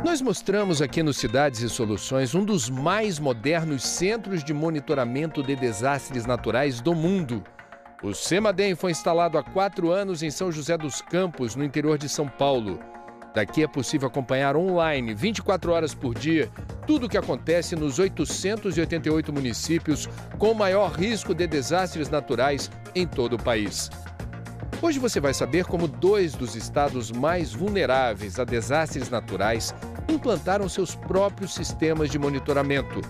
Nós mostramos aqui no Cidades e Soluções um dos mais modernos centros de monitoramento de desastres naturais do mundo. O CEMADEM foi instalado há 4 anos em São José dos Campos, no interior de São Paulo. Daqui é possível acompanhar online, 24 horas por dia, tudo o que acontece nos 888 municípios com maior risco de desastres naturais em todo o país. Hoje você vai saber como 2 dos estados mais vulneráveis a desastres naturais implantaram seus próprios sistemas de monitoramento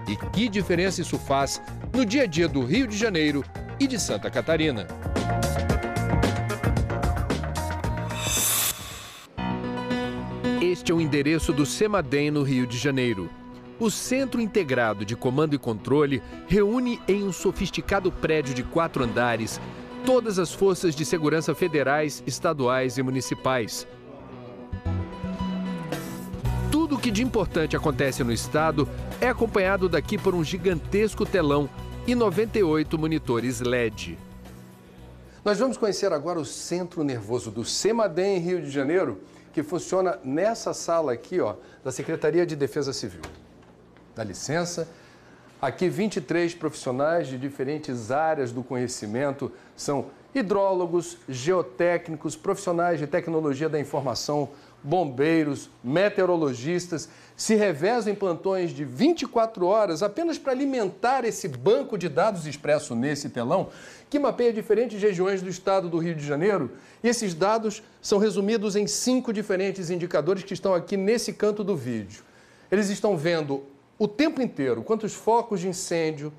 e que diferença isso faz no dia a dia do Rio de Janeiro e de Santa Catarina. Este é o endereço do CEMADEM no Rio de Janeiro. O Centro Integrado de Comando e Controle reúne em um sofisticado prédio de 4 andares todas as forças de segurança federais, estaduais e municipais. Tudo o que de importante acontece no estado é acompanhado daqui por um gigantesco telão e 98 monitores LED. Nós vamos conhecer agora o Centro Nervoso do CEMADEM em Rio de Janeiro, que funciona nessa sala aqui, ó, da Secretaria de Defesa Civil. Dá licença. Aqui 23 profissionais de diferentes áreas do conhecimento, são hidrólogos, geotécnicos, profissionais de tecnologia da informação, bombeiros, meteorologistas, se revezam em plantões de 24 horas apenas para alimentar esse banco de dados expresso nesse telão, que mapeia diferentes regiões do estado do Rio de Janeiro. E esses dados são resumidos em 5 diferentes indicadores que estão aqui nesse canto do vídeo. Eles estão vendo o tempo inteiro quantos focos de incêndio,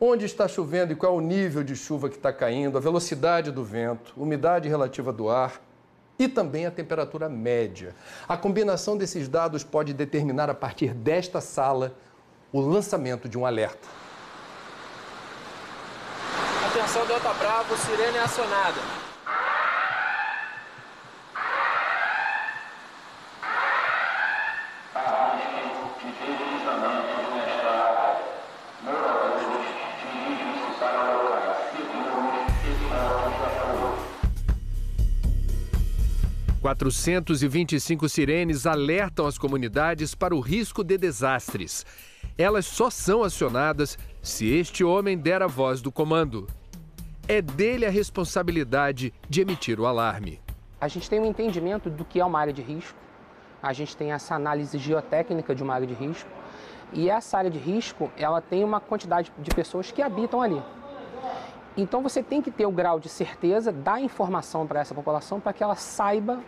onde está chovendo e qual é o nível de chuva que está caindo, a velocidade do vento, umidade relativa do ar e também a temperatura média. A combinação desses dados pode determinar, a partir desta sala, o lançamento de um alerta. Atenção, Delta Bravo, sirene acionada. Há 425 sirenes alertam as comunidades para o risco de desastres. Elas só são acionadas se este homem der a voz do comando. É dele a responsabilidade de emitir o alarme. A gente tem um entendimento do que é uma área de risco, a gente tem essa análise geotécnica de uma área de risco, e essa área de risco, ela tem uma quantidade de pessoas que habitam ali. Então você tem que ter o grau de certeza, dar informação para essa população para que ela saiba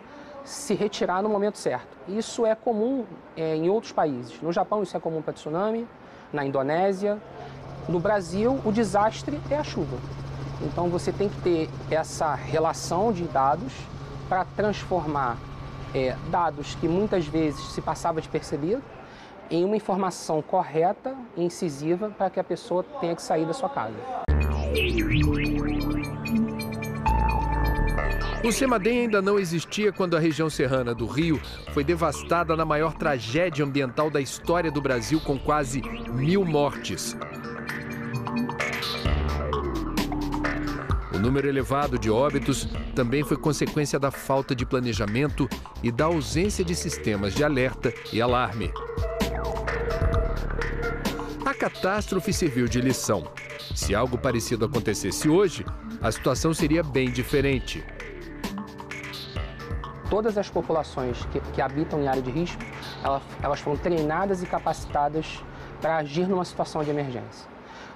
se retirar no momento certo. Isso é comum em outros países. No Japão isso é comum para tsunami, na Indonésia. No Brasil o desastre é a chuva. Então você tem que ter essa relação de dados para transformar dados que muitas vezes se passava despercebido em uma informação correta e incisiva para que a pessoa tenha que sair da sua casa. O CEMADEM ainda não existia quando a região serrana do Rio foi devastada na maior tragédia ambiental da história do Brasil, com quase 1000 mortes. O número elevado de óbitos também foi consequência da falta de planejamento e da ausência de sistemas de alerta e alarme. A catástrofe serviu de lição. Se algo parecido acontecesse hoje, a situação seria bem diferente. Todas as populações que habitam em área de risco, elas foram treinadas e capacitadas para agir numa situação de emergência.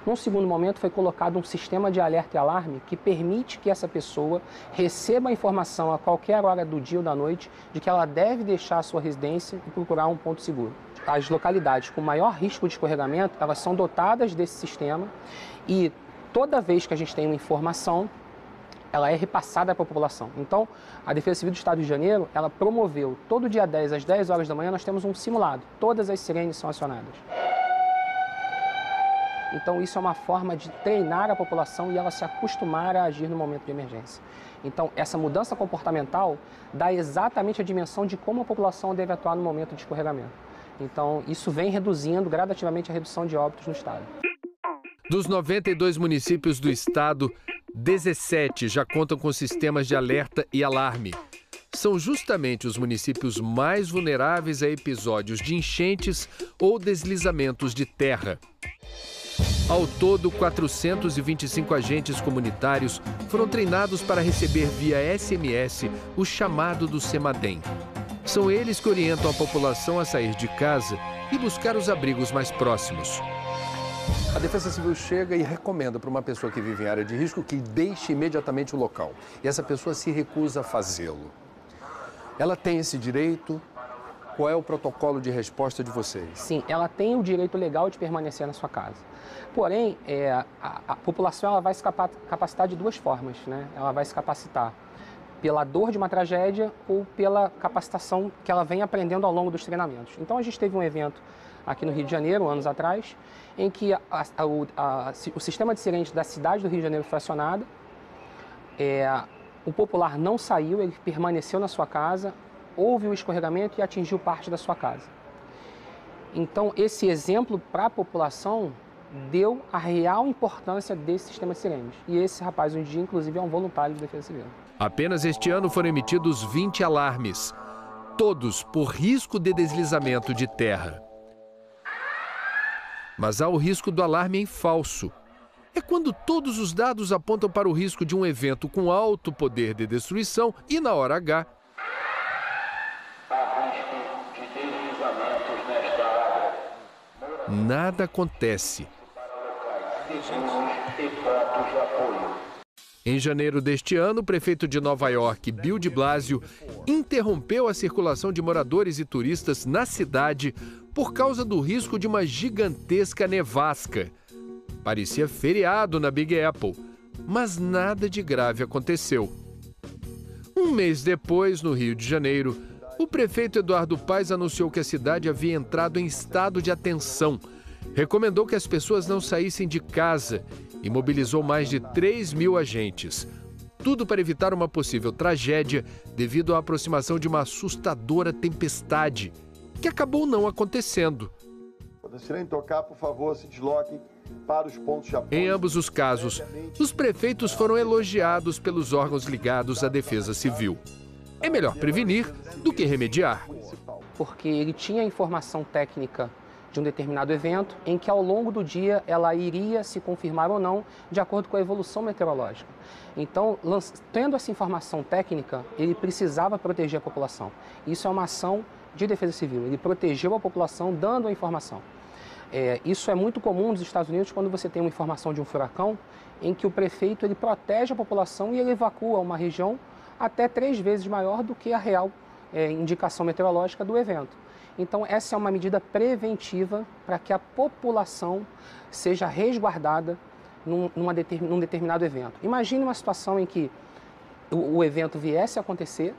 Num segundo momento, foi colocado um sistema de alerta e alarme que permite que essa pessoa receba a informação a qualquer hora do dia ou da noite de que ela deve deixar a sua residência e procurar um ponto seguro. As localidades com maior risco de escorregamento, elas são dotadas desse sistema e toda vez que a gente tem uma informação, ela é repassada para a população. Então, a Defesa Civil do Estado do Rio de Janeiro, ela promoveu, todo dia 10, às 10 horas da manhã, nós temos um simulado. Todas as sirenes são acionadas. Então, isso é uma forma de treinar a população e ela se acostumar a agir no momento de emergência. Então, essa mudança comportamental dá exatamente a dimensão de como a população deve atuar no momento de escorregamento. Então, isso vem reduzindo gradativamente a redução de óbitos no estado. Dos 92 municípios do estado, 17 já contam com sistemas de alerta e alarme. são justamente os municípios mais vulneráveis a episódios de enchentes ou deslizamentos de terra. Ao todo, 425 agentes comunitários foram treinados para receber via SMS o chamado do CEMADEM. São eles que orientam a população a sair de casa e buscar os abrigos mais próximos. A Defesa Civil chega e recomenda para uma pessoa que vive em área de risco que deixe imediatamente o local. E essa pessoa se recusa a fazê-lo. Ela tem esse direito? Qual é o protocolo de resposta de vocês? Sim, ela tem o direito legal de permanecer na sua casa. Porém, a população ela vai se capacitar de duas formas, né? Ela vai se capacitar pela dor de uma tragédia ou pela capacitação que ela vem aprendendo ao longo dos treinamentos. Então, a gente teve um evento aqui no Rio de Janeiro, anos atrás, em que o sistema de sirenes da cidade do Rio de Janeiro foi acionado. O popular não saiu, ele permaneceu na sua casa, houve um escorregamento e atingiu parte da sua casa. Então, esse exemplo para a população deu a real importância desse sistema de sirenes. E esse rapaz, um dia, inclusive, é um voluntário de Defesa Civil. Apenas este ano foram emitidos 20 alarmes, todos por risco de deslizamento de terra. Mas há o risco do alarme em falso. É quando todos os dados apontam para o risco de um evento com alto poder de destruição e, na hora H, há risco de deslizamentos nesta área. nada acontece. Seguros e pontos de apoio. Em janeiro deste ano, o prefeito de Nova York, Bill de Blasio, interrompeu a circulação de moradores e turistas na cidade por causa do risco de uma gigantesca nevasca. Parecia feriado na Big Apple, mas nada de grave aconteceu. Um mês depois, no Rio de Janeiro, o prefeito Eduardo Paes anunciou que a cidade havia entrado em estado de atenção, recomendou que as pessoas não saíssem de casa e mobilizou mais de 3.000 agentes. Tudo para evitar uma possível tragédia devido à aproximação de uma assustadora tempestade, que acabou não acontecendo. Quando a sirene tocar, por favor, se desloquem para os pontos de apoio. Em ambos os casos, os prefeitos foram elogiados pelos órgãos ligados à Defesa Civil. É melhor prevenir do que remediar. Porque ele tinha informação técnica de um determinado evento em que ao longo do dia ela iria se confirmar ou não de acordo com a evolução meteorológica. Então, tendo essa informação técnica, ele precisava proteger a população. Isso é uma ação de Defesa Civil, ele protegeu a população dando a informação. Isso é muito comum nos Estados Unidos quando você tem uma informação de um furacão em que o prefeito ele protege a população e ele evacua uma região até 3 vezes maior do que a real indicação meteorológica do evento. Então, essa é uma medida preventiva para que a população seja resguardada num determinado evento. Imagine uma situação em que o evento viesse a acontecer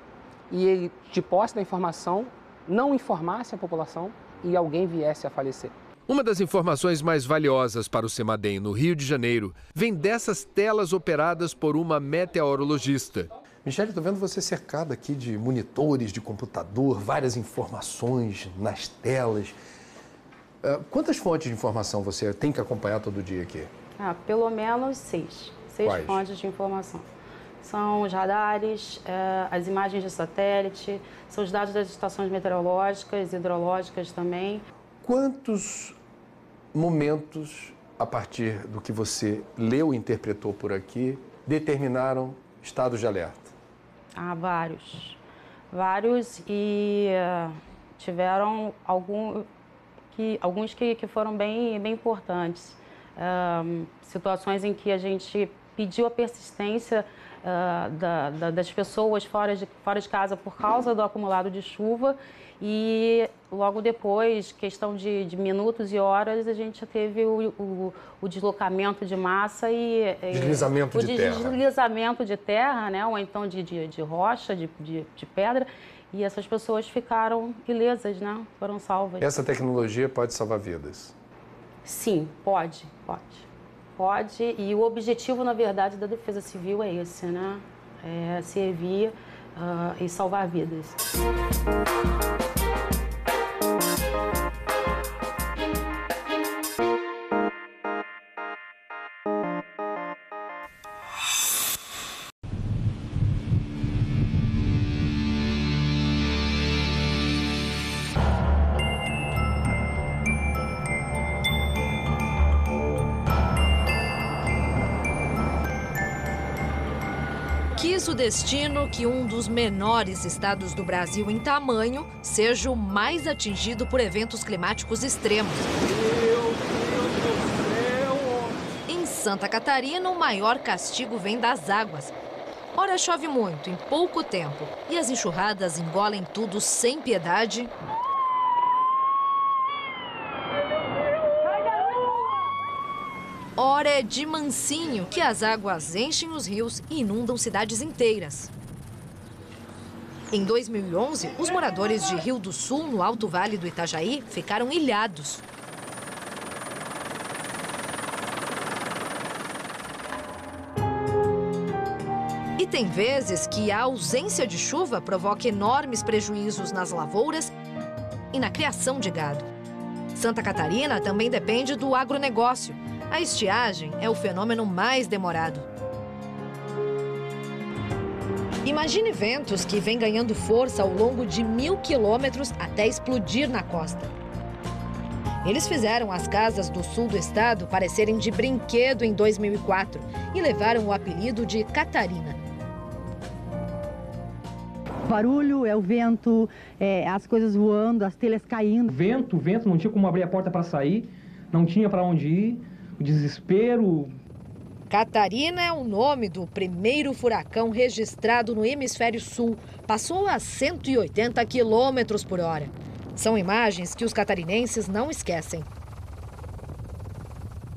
e ele, de posse da informação, não informasse a população e alguém viesse a falecer. Uma das informações mais valiosas para o CEMADEM no Rio de Janeiro vem dessas telas operadas por uma meteorologista. Michele, estou vendo você cercada aqui de monitores, de computador, várias informações nas telas. Quantas fontes de informação você tem que acompanhar todo dia aqui? Pelo menos 6. 6 Quais? fontes de informação. São os radares, as imagens de satélite, são os dados das estações meteorológicas, hidrológicas também. Quantos momentos, a partir do que você leu e interpretou por aqui, determinaram estados de alerta? Vários. Vários e tiveram alguns que foram bem importantes. Situações em que a gente pediu a persistência das pessoas fora de casa por causa do acumulado de chuva e logo depois, questão de minutos e horas, a gente teve o deslocamento de massa e deslizamento de terra. Deslizamento de terra, né? Ou então de rocha, de pedra, e essas pessoas ficaram ilesas, né? Foram salvas. Essa tecnologia pode salvar vidas? Sim, pode. Pode, e o objetivo, na verdade, da Defesa Civil é esse, né? É servir e salvar vidas. quis o destino que um dos menores estados do Brasil em tamanho seja o mais atingido por eventos climáticos extremos. Em Santa Catarina, o maior castigo vem das águas. Ora chove muito em pouco tempo e as enxurradas engolem tudo sem piedade. Ora é de mansinho que as águas enchem os rios e inundam cidades inteiras. Em 2011, os moradores de Rio do Sul, no Alto Vale do Itajaí, ficaram ilhados. E tem vezes que a ausência de chuva provoca enormes prejuízos nas lavouras e na criação de gado. Santa Catarina também depende do agronegócio. A estiagem é o fenômeno mais demorado. Imagine ventos que vêm ganhando força ao longo de 1000 quilômetros até explodir na costa. Eles fizeram as casas do sul do estado parecerem de brinquedo em 2004 e levaram o apelido de Catarina. O barulho é o vento, as coisas voando, as telhas caindo. Vento, não tinha como abrir a porta para sair, não tinha para onde ir, o desespero. Catarina é o nome do primeiro furacão registrado no hemisfério sul. Passou a 180 quilômetros por hora. São imagens que os catarinenses não esquecem.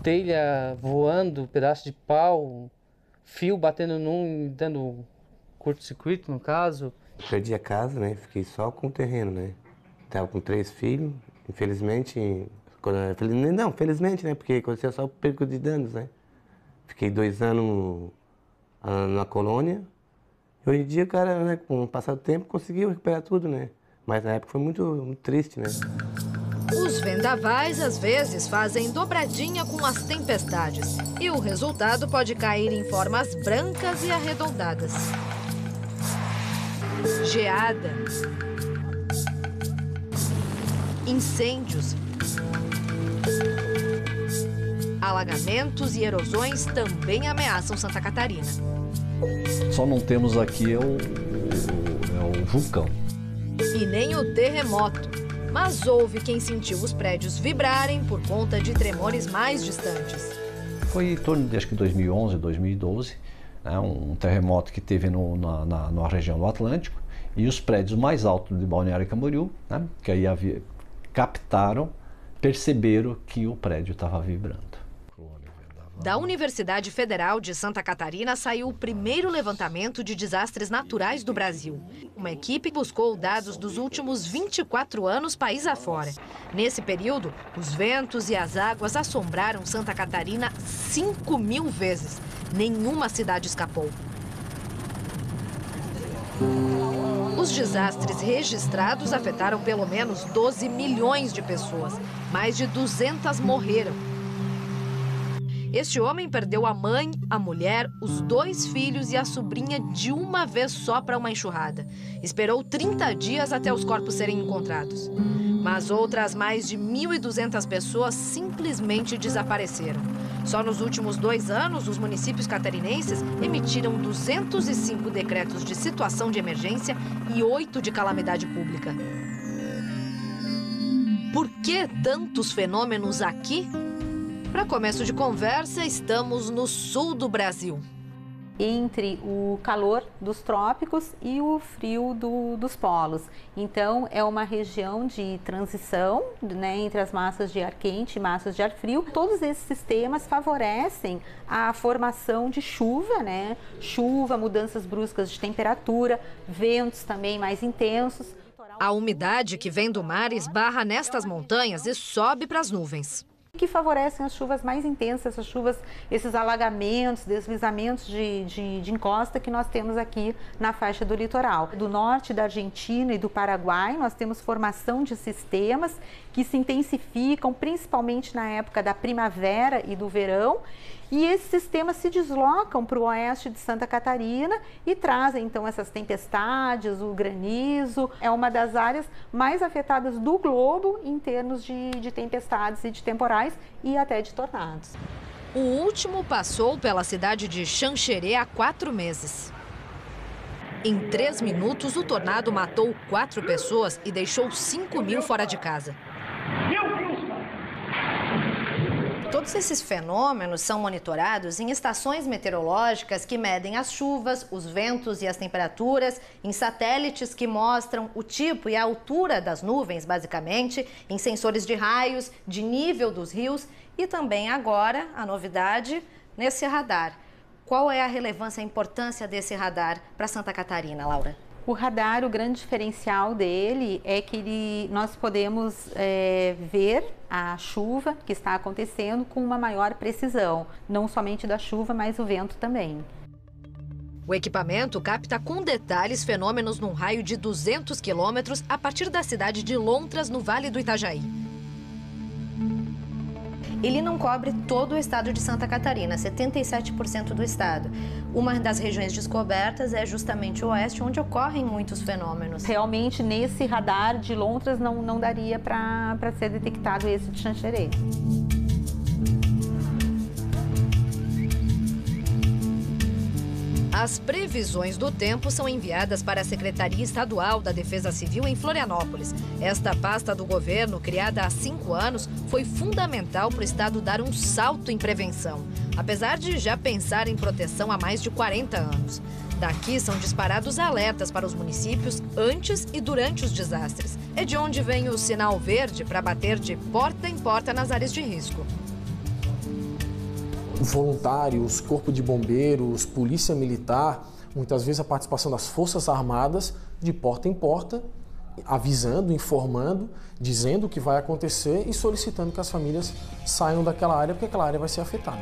Telha voando, pedaço de pau, fio batendo num, dando curto-circuito no caso. Perdi a casa, né? Fiquei só com o terreno, né? Tava com 3 filhos, infelizmente... Não, felizmente, né? Porque aconteceu só o perco de danos, né? Fiquei 2 anos na colônia. E hoje em dia, cara, né, com o passar do tempo, conseguiu recuperar tudo, né? Mas na época foi muito triste, né? Os vendavais, às vezes, fazem dobradinha com as tempestades. E o resultado pode cair em formas brancas e arredondadas. Geada. Incêndios. Alagamentos e erosões também ameaçam Santa Catarina. Só não temos aqui o vulcão. E nem o terremoto. Mas houve quem sentiu os prédios vibrarem por conta de tremores mais distantes. Foi em torno de, acho que 2011, 2012, né, um terremoto que teve na região do Atlântico. E os prédios mais altos de Balneário Camboriú, né, que aí captaram, perceberam que o prédio estava vibrando. Da Universidade Federal de Santa Catarina saiu o primeiro levantamento de desastres naturais do Brasil. Uma equipe buscou dados dos últimos 24 anos país afora. Nesse período, os ventos e as águas assombraram Santa Catarina 5.000 vezes. Nenhuma cidade escapou. Os desastres registrados afetaram pelo menos 12 milhões de pessoas. Mais de 200 morreram. Este homem perdeu a mãe, a mulher, os 2 filhos e a sobrinha de uma vez só para uma enxurrada. Esperou 30 dias até os corpos serem encontrados. Mas outras mais de 1.200 pessoas simplesmente desapareceram. Só nos últimos 2 anos, os municípios catarinenses emitiram 205 decretos de situação de emergência e 8 de calamidade pública. Por que tantos fenômenos aqui? Para começo de conversa, estamos no sul do Brasil. Entre o calor dos trópicos e o frio dos polos. Então, é uma região de transição, né, entre as massas de ar quente e massas de ar frio. Todos esses sistemas favorecem a formação de chuva, né? Chuva, mudanças bruscas de temperatura, ventos também mais intensos. A umidade que vem do mar esbarra nestas montanhas e sobe para as nuvens. Que favorecem as chuvas mais intensas, essas chuvas, esses alagamentos, deslizamentos de encosta que nós temos aqui na faixa do litoral. Do norte da Argentina e do Paraguai, nós temos formação de sistemas que se intensificam, principalmente na época da primavera e do verão, e esses sistemas se deslocam para o oeste de Santa Catarina e trazem então essas tempestades, o granizo. É uma das áreas mais afetadas do globo em termos de tempestades e de temporais e até de tornados. O último passou pela cidade de Xanxerê há 4 meses. Em 3 minutos, o tornado matou 4 pessoas e deixou 5.000 fora de casa. Todos esses fenômenos são monitorados em estações meteorológicas que medem as chuvas, os ventos e as temperaturas, em satélites que mostram o tipo e a altura das nuvens, basicamente, em sensores de raios, de nível dos rios e também agora, a novidade, nesse radar. Qual é a relevância, a importância desse radar para Santa Catarina, Laura? O radar, o grande diferencial dele é que nós podemos ver a chuva que está acontecendo com uma maior precisão, não somente da chuva, mas o vento também. O equipamento capta com detalhes fenômenos num raio de 200 quilômetros a partir da cidade de Lontras, no Vale do Itajaí. Ele não cobre todo o estado de Santa Catarina, 77% do estado. Uma das regiões descobertas é justamente o oeste, onde ocorrem muitos fenômenos. Realmente, nesse radar de Lontras não daria para ser detectado esse de Xanxerê. As previsões do tempo são enviadas para a Secretaria Estadual da Defesa Civil em Florianópolis. Esta pasta do governo, criada há 5 anos, foi fundamental para o estado dar um salto em prevenção, apesar de já pensar em proteção há mais de 40 anos. Daqui são disparados alertas para os municípios antes e durante os desastres. É de onde vem o sinal verde para bater de porta em porta nas áreas de risco. Voluntários, corpo de bombeiros, polícia militar, muitas vezes a participação das Forças Armadas de porta em porta, avisando, informando, dizendo o que vai acontecer e solicitando que as famílias saiam daquela área, porque aquela área vai ser afetada.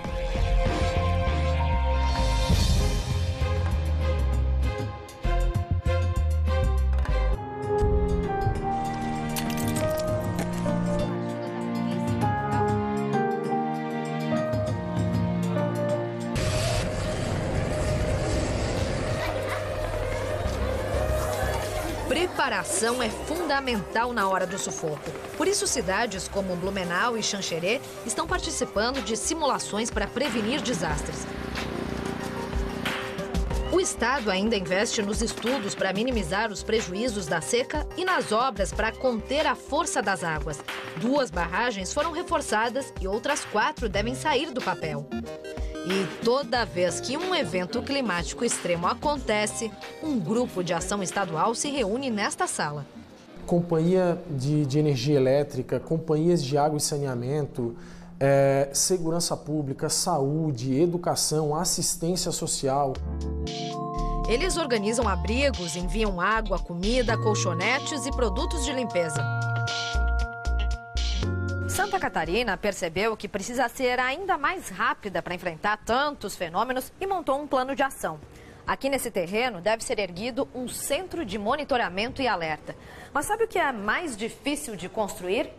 Preparação é fundamental na hora do sufoco. Por isso, cidades como Blumenau e Xanxerê estão participando de simulações para prevenir desastres. O estado ainda investe nos estudos para minimizar os prejuízos da seca e nas obras para conter a força das águas. 2 barragens foram reforçadas e outras 4 devem sair do papel. E toda vez que um evento climático extremo acontece, um grupo de ação estadual se reúne nesta sala. Companhia de energia elétrica, companhias de água e saneamento, segurança pública, saúde, educação, assistência social. Eles organizam abrigos, enviam água, comida, colchonetes e produtos de limpeza. Santa Catarina percebeu que precisa ser ainda mais rápida para enfrentar tantos fenômenos e montou um plano de ação. Aqui nesse terreno deve ser erguido um centro de monitoramento e alerta. Mas sabe o que é mais difícil de construir?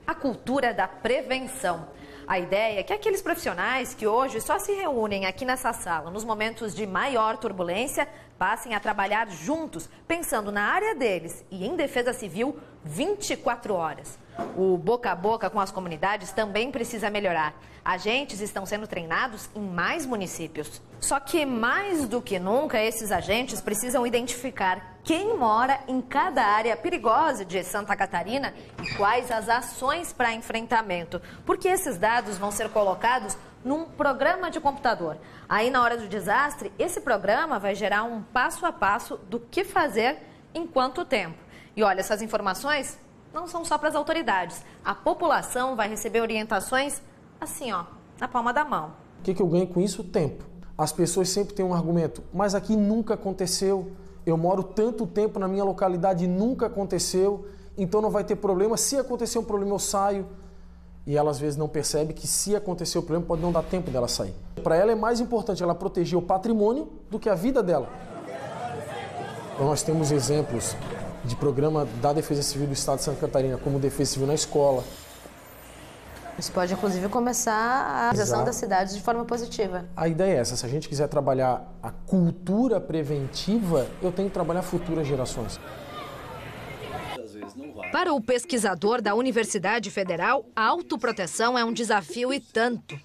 A cultura da prevenção. A ideia é que aqueles profissionais que hoje só se reúnem aqui nessa sala nos momentos de maior turbulência passem a trabalhar juntos, pensando na área deles e em defesa civil 24 horas. O boca a boca com as comunidades também precisa melhorar. Agentes estão sendo treinados em mais municípios. Só que mais do que nunca, esses agentes precisam identificar quem mora em cada área perigosa de Santa Catarina e quais as ações para enfrentamento, porque esses dados vão ser colocados num programa de computador. Aí, na hora do desastre, esse programa vai gerar um passo a passo do que fazer em quanto tempo. E olha, essas informações não são só para as autoridades. A população vai receber orientações assim, ó, na palma da mão. O que eu ganho com isso? Tempo. As pessoas sempre têm um argumento, mas aqui nunca aconteceu. Eu moro tanto tempo na minha localidade e nunca aconteceu, então não vai ter problema. Se acontecer um problema, eu saio. E ela às vezes não percebe que se acontecer o problema, pode não dar tempo dela sair. Para ela é mais importante ela proteger o patrimônio do que a vida dela. Então nós temos exemplos de programa da Defesa Civil do Estado de Santa Catarina, como Defesa Civil na escola. Isso pode, inclusive, começar a gestão das cidades de forma positiva. A ideia é essa, se a gente quiser trabalhar a cultura preventiva, eu tenho que trabalhar futuras gerações. Para o pesquisador da Universidade Federal, a autoproteção é um desafio e tanto.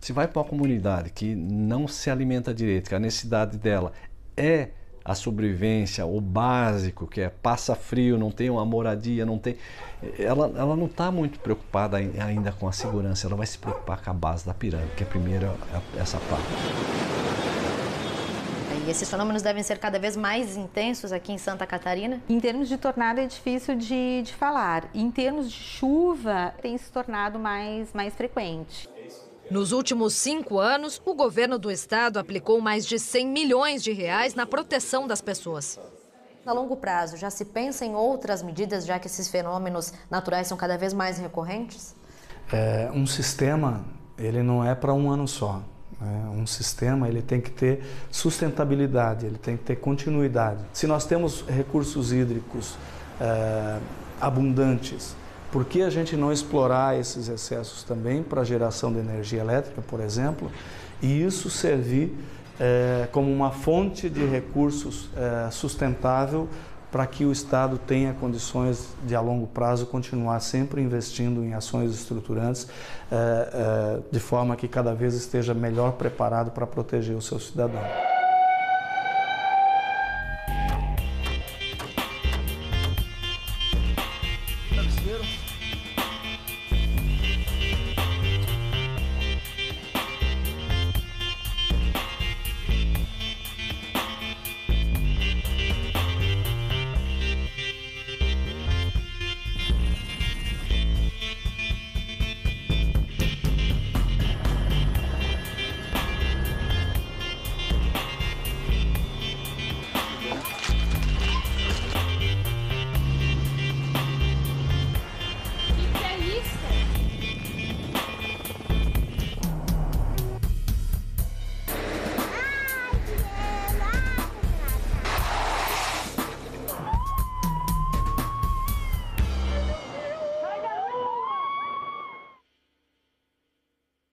Se vai para uma comunidade que não se alimenta direito, que a necessidade dela é a sobrevivência, o básico, que é passa frio, não tem uma moradia, não tem... Ela não está muito preocupada ainda com a segurança, ela vai se preocupar com a base da pirâmide, que é a primeira, essa parte. E esses fenômenos devem ser cada vez mais intensos aqui em Santa Catarina? Em termos de tornado é difícil de falar. Em termos de chuva, tem se tornado mais frequente. Nos últimos 5 anos, o governo do estado aplicou mais de 100 milhões de reais na proteção das pessoas. A longo prazo, já se pensa em outras medidas, já que esses fenômenos naturais são cada vez mais recorrentes? Um sistema, ele não é para um ano só. Um sistema, ele tem que ter sustentabilidade, ele tem que ter continuidade. Se nós temos recursos hídricos abundantes, por que a gente não explorar esses excessos também para a geração de energia elétrica, por exemplo, e isso servir como uma fonte de recursos sustentável para que o Estado tenha condições de, a longo prazo, continuar sempre investindo em ações estruturantes, de forma que cada vez esteja melhor preparado para proteger o seu cidadão.